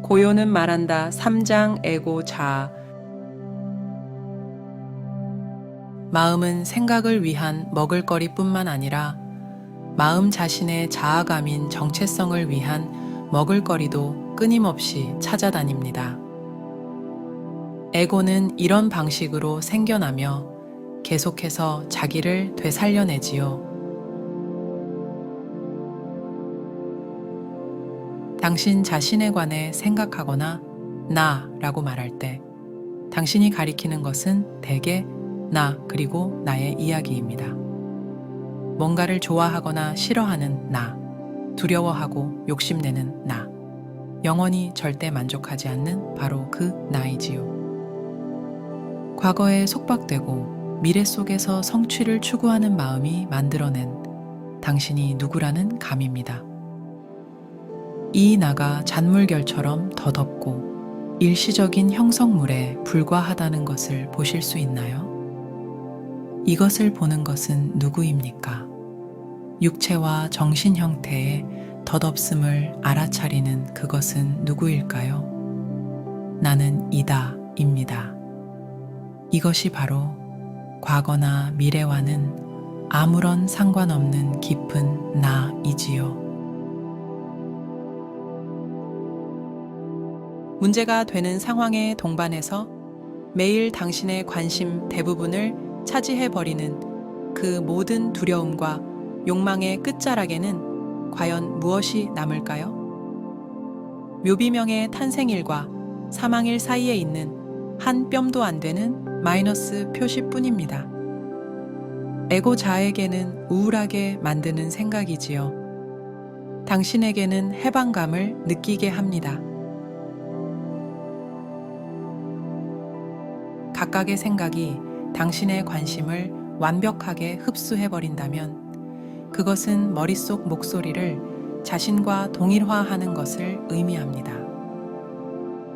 고요는 말한다. 3장 에고 자아. 마음은 생각을 위한 먹을거리뿐만 아니라 마음 자신의 자아감인 정체성을 위한 먹을거리도 끊임없이 찾아다닙니다. 에고는 이런 방식으로 생겨나며 계속해서 자기를 되살려내지요. 당신 자신에 관해 생각하거나 나라고 말할 때 당신이 가리키는 것은 대개 나 그리고 나의 이야기입니다. 뭔가를 좋아하거나 싫어하는 나, 두려워하고 욕심내는 나, 영원히 절대 만족하지 않는 바로 그 나이지요. 과거에 속박되고 미래 속에서 성취를 추구하는 마음이 만들어낸 당신이 누구라는 감입니다. 이 나가 잔물결처럼 더덥고 일시적인 형성물에 불과하다는 것을 보실 수 있나요? 이것을 보는 것은 누구입니까? 육체와 정신 형태의 덧없음을 알아차리는 그것은 누구일까요? 나는 이다입니다. 이것이 바로 과거나 미래와는 아무런 상관없는 깊은 나이지요. 문제가 되는 상황에 동반해서 매일 당신의 관심 대부분을 차지해버리는 그 모든 두려움과 욕망의 끝자락에는 과연 무엇이 남을까요? 묘비명의 탄생일과 사망일 사이에 있는 한 뼘도 안 되는 마이너스 표시뿐입니다. 에고 자에게는 우울하게 만드는 생각이지요. 당신에게는 해방감을 느끼게 합니다. 각각의 생각이 당신의 관심을 완벽하게 흡수해버린다면 그것은 머릿속 목소리를 자신과 동일화하는 것을 의미합니다.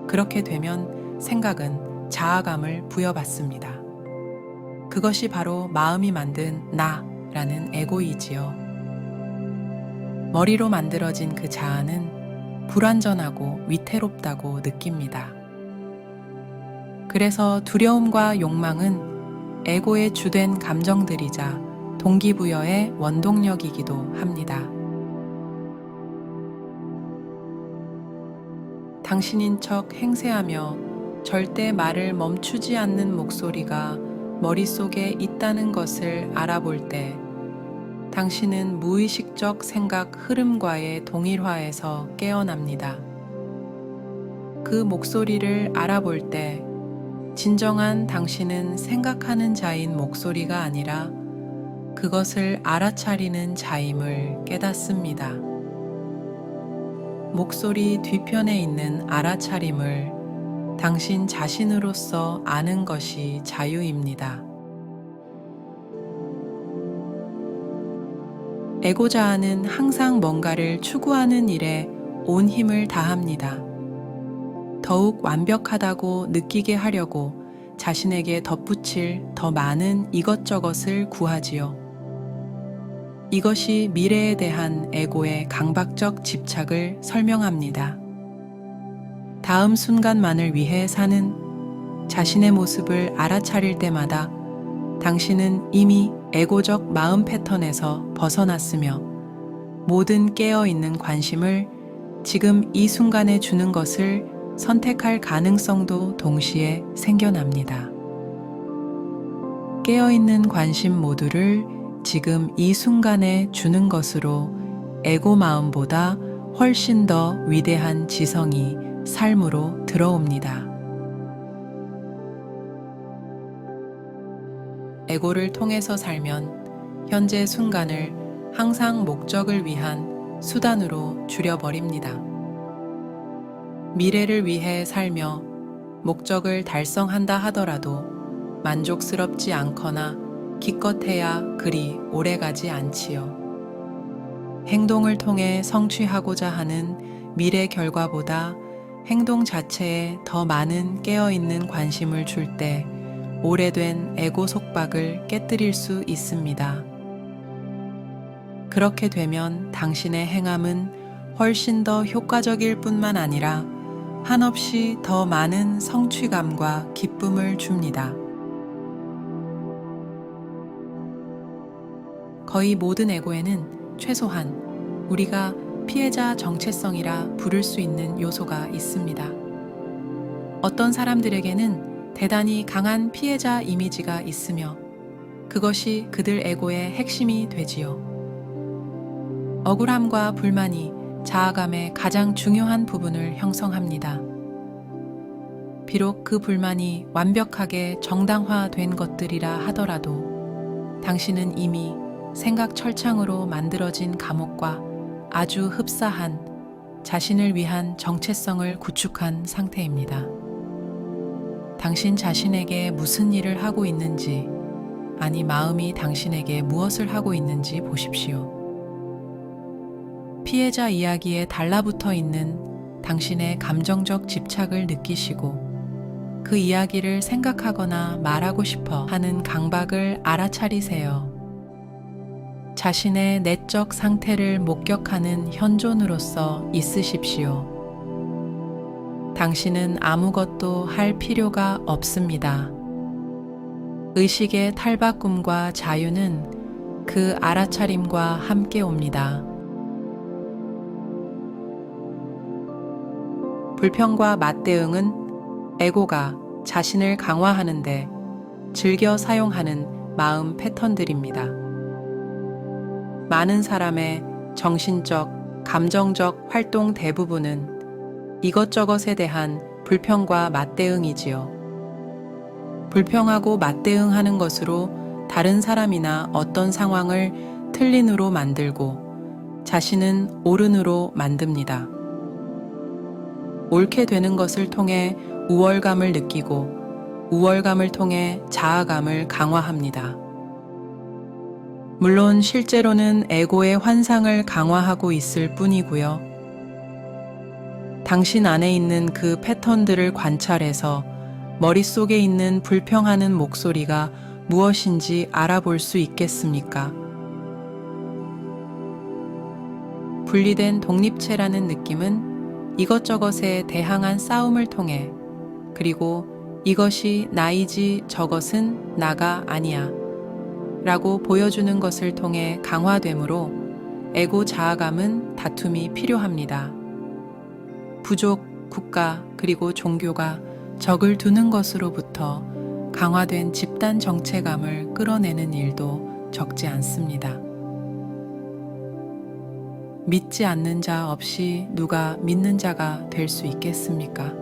그렇게 되면 생각은 자아감을 부여받습니다. 그것이 바로 마음이 만든 나라는 에고이지요. 머리로 만들어진 그 자아는 불완전하고 위태롭다고 느낍니다. 그래서 두려움과 욕망은 에고의 주된 감정들이자 동기부여의 원동력이기도 합니다. 당신인 척 행세하며 절대 말을 멈추지 않는 목소리가 머릿속에 있다는 것을 알아볼 때 당신은 무의식적 생각 흐름과의 동일화에서 깨어납니다. 그 목소리를 알아볼 때 진정한 당신은 생각하는 자인 목소리가 아니라 그것을 알아차리는 자임을 깨닫습니다. 목소리 뒤편에 있는 알아차림을 당신 자신으로서 아는 것이 자유입니다. 에고자아는 항상 뭔가를 추구하는 일에 온 힘을 다합니다. 더욱 완벽하다고 느끼게 하려고 자신에게 덧붙일 더 많은 이것저것을 구하지요. 이것이 미래에 대한 에고의 강박적 집착을 설명합니다. 다음 순간만을 위해 사는 자신의 모습을 알아차릴 때마다 당신은 이미 에고적 마음 패턴에서 벗어났으며 모든 깨어있는 관심을 지금 이 순간에 주는 것을 선택할 가능성도 동시에 생겨납니다. 깨어있는 관심 모두를 지금 이 순간에 주는 것으로 에고 마음보다 훨씬 더 위대한 지성이 삶으로 들어옵니다. 에고를 통해서 살면 현재 순간을 항상 목적을 위한 수단으로 줄여버립니다. 미래를 위해 살며 목적을 달성한다 하더라도 만족스럽지 않거나 기껏해야 그리 오래가지 않지요. 행동을 통해 성취하고자 하는 미래 결과보다 행동 자체에 더 많은 깨어있는 관심을 줄 때 오래된 에고 속박을 깨뜨릴 수 있습니다. 그렇게 되면 당신의 행함은 훨씬 더 효과적일 뿐만 아니라 한없이 더 많은 성취감과 기쁨을 줍니다. 거의 모든 에고에는 최소한 우리가 피해자 정체성이라 부를 수 있는 요소가 있습니다. 어떤 사람들에게는 대단히 강한 피해자 이미지가 있으며 그것이 그들 에고의 핵심이 되지요. 억울함과 불만이 자아감의 가장 중요한 부분을 형성합니다. 비록 그 불만이 완벽하게 정당화된 것들이라 하더라도 당신은 이미 생각 철창으로 만들어진 감옥과 아주 흡사한 자신을 위한 정체성을 구축한 상태입니다. 당신 자신에게 무슨 일을 하고 있는지, 아니 마음이 당신에게 무엇을 하고 있는지 보십시오. 피해자 이야기에 달라붙어 있는 당신의 감정적 집착을 느끼시고 그 이야기를 생각하거나 말하고 싶어 하는 강박을 알아차리세요. 자신의 내적 상태를 목격하는 현존으로서 있으십시오. 당신은 아무것도 할 필요가 없습니다. 의식의 탈바꿈과 자유는 그 알아차림과 함께 옵니다. 불평과 맞대응은 에고가 자신을 강화하는데 즐겨 사용하는 마음 패턴들입니다. 많은 사람의 정신적, 감정적 활동 대부분은 이것저것에 대한 불평과 맞대응이지요. 불평하고 맞대응하는 것으로 다른 사람이나 어떤 상황을 틀린으로 만들고 자신은 옳은으로 만듭니다. 옳게 되는 것을 통해 우월감을 느끼고 우월감을 통해 자아감을 강화합니다. 물론 실제로는 에고의 환상을 강화하고 있을 뿐이고요. 당신 안에 있는 그 패턴들을 관찰해서 머릿속에 있는 불평하는 목소리가 무엇인지 알아볼 수 있겠습니까? 분리된 독립체라는 느낌은 이것저것에 대항한 싸움을 통해 그리고 이것이 나이지 저것은 나가 아니야 라고 보여주는 것을 통해 강화되므로 에고 자아감은 다툼이 필요합니다. 부족, 국가, 그리고 종교가 적을 두는 것으로부터 강화된 집단 정체감을 끌어내는 일도 적지 않습니다. 믿지 않는 자 없이 누가 믿는 자가 될 수 있겠습니까?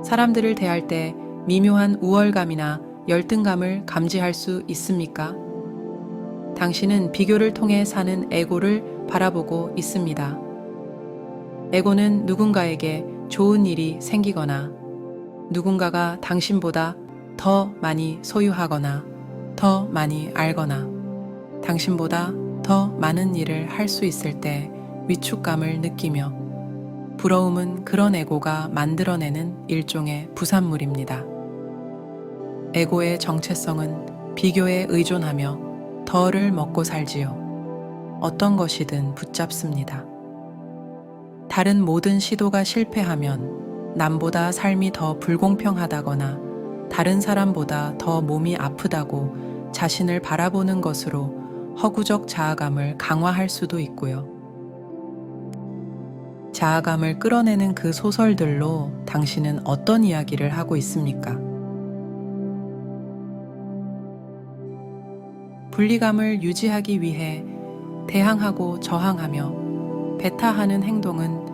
사람들을 대할 때 미묘한 우월감이나 열등감을 감지할 수 있습니까? 당신은 비교를 통해 사는 에고를 바라보고 있습니다. 에고는 누군가에게 좋은 일이 생기거나 누군가가 당신보다 더 많이 소유하거나 더 많이 알거나 당신보다 더 많은 일을 할 수 있을 때 위축감을 느끼며 부러움은 그런 에고가 만들어내는 일종의 부산물입니다. 에고의 정체성은 비교에 의존하며 덜을 먹고 살지요. 어떤 것이든 붙잡습니다. 다른 모든 시도가 실패하면 남보다 삶이 더 불공평하다거나 다른 사람보다 더 몸이 아프다고 자신을 바라보는 것으로 허구적 자아감을 강화할 수도 있고요. 자아감을 끌어내는 그 소설들로 당신은 어떤 이야기를 하고 있습니까? 분리감을 유지하기 위해 대항하고 저항하며 배타하는 행동은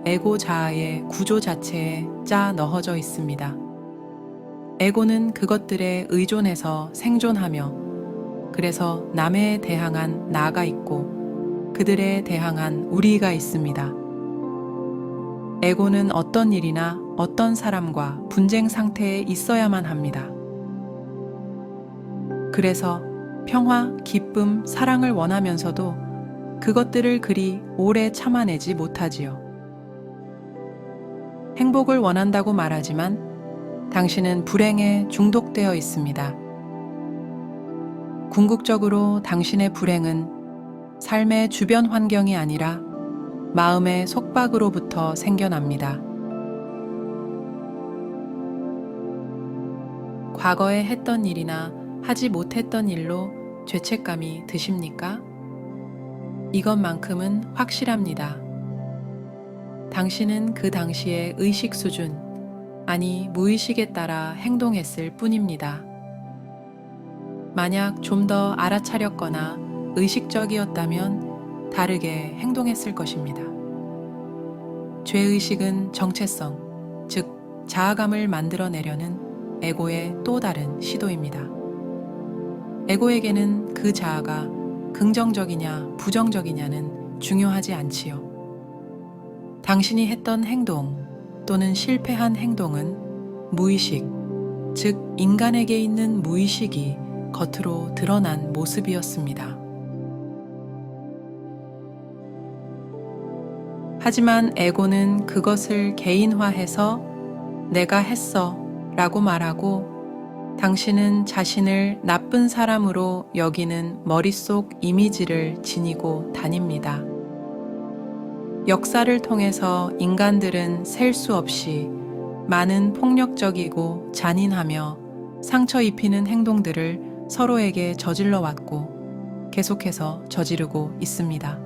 에고 자아의 구조 자체에 짜 넣어져 있습니다. 에고는 그것들에 의존해서 생존하며 그래서 남에 대항한 나가 있고 그들에 대항한 우리가 있습니다. 에고는 어떤 일이나 어떤 사람과 분쟁 상태에 있어야만 합니다. 그래서 평화, 기쁨, 사랑을 원하면서도 그것들을 그리 오래 참아내지 못하지요. 행복을 원한다고 말하지만 당신은 불행에 중독되어 있습니다. 궁극적으로 당신의 불행은 삶의 주변 환경이 아니라 마음의 속박으로부터 생겨납니다. 과거에 했던 일이나 하지 못했던 일로 죄책감이 드십니까? 이것만큼은 확실합니다. 당신은 그 당시의 의식 수준, 아니 무의식에 따라 행동했을 뿐입니다. 만약 좀 더 알아차렸거나 의식적이었다면 다르게 행동했을 것입니다. 죄의식은 정체성, 즉 자아감을 만들어내려는 에고의 또 다른 시도입니다. 에고에게는 그 자아가 긍정적이냐 부정적이냐는 중요하지 않지요. 당신이 했던 행동 또는 실패한 행동은 무의식, 즉 인간에게 있는 무의식이 겉으로 드러난 모습이었습니다. 하지만 에고는 그것을 개인화해서 내가 했어 라고 말하고 당신은 자신을 나쁜 사람으로 여기는 머릿속 이미지를 지니고 다닙니다. 역사를 통해서 인간들은 셀 수 없이 많은 폭력적이고 잔인하며 상처 입히는 행동들을 서로에게 저질러 왔고 계속해서 저지르고 있습니다.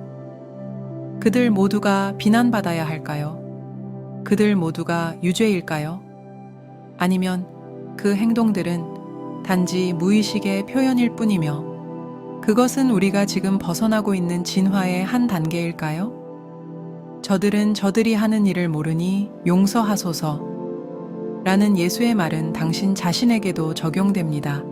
그들 모두가 비난받아야 할까요? 그들 모두가 유죄일까요? 아니면 그 행동들은 단지 무의식의 표현일 뿐이며 그것은 우리가 지금 벗어나고 있는 진화의 한 단계일까요? 저들은 저들이 하는 일을 모르니 용서하소서 라는 예수의 말은 당신 자신에게도 적용됩니다.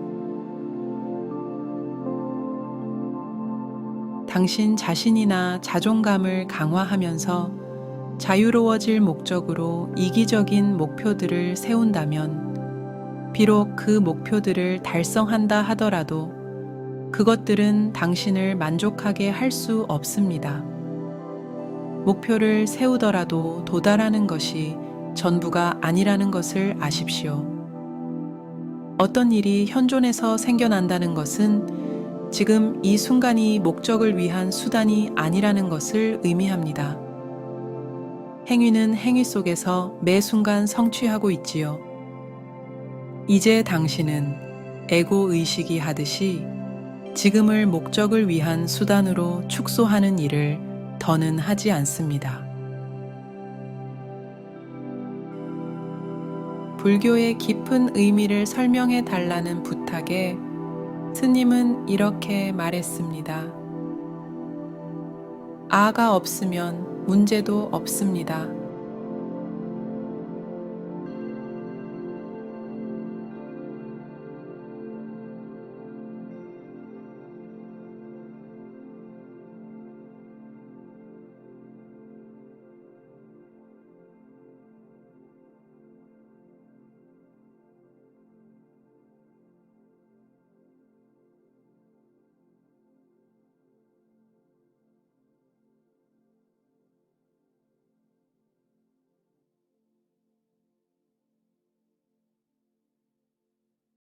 당신 자신이나 자존감을 강화하면서 자유로워질 목적으로 이기적인 목표들을 세운다면 비록 그 목표들을 달성한다 하더라도 그것들은 당신을 만족하게 할 수 없습니다. 목표를 세우더라도 도달하는 것이 전부가 아니라는 것을 아십시오. 어떤 일이 현존에서 생겨난다는 것은 지금 이 순간이 목적을 위한 수단이 아니라는 것을 의미합니다. 행위는 행위 속에서 매 순간 성취하고 있지요. 이제 당신은 에고 의식이 하듯이 지금을 목적을 위한 수단으로 축소하는 일을 더는 하지 않습니다. 불교의 깊은 의미를 설명해 달라는 부탁에 스님은 이렇게 말했습니다. 아가 없으면 문제도 없습니다.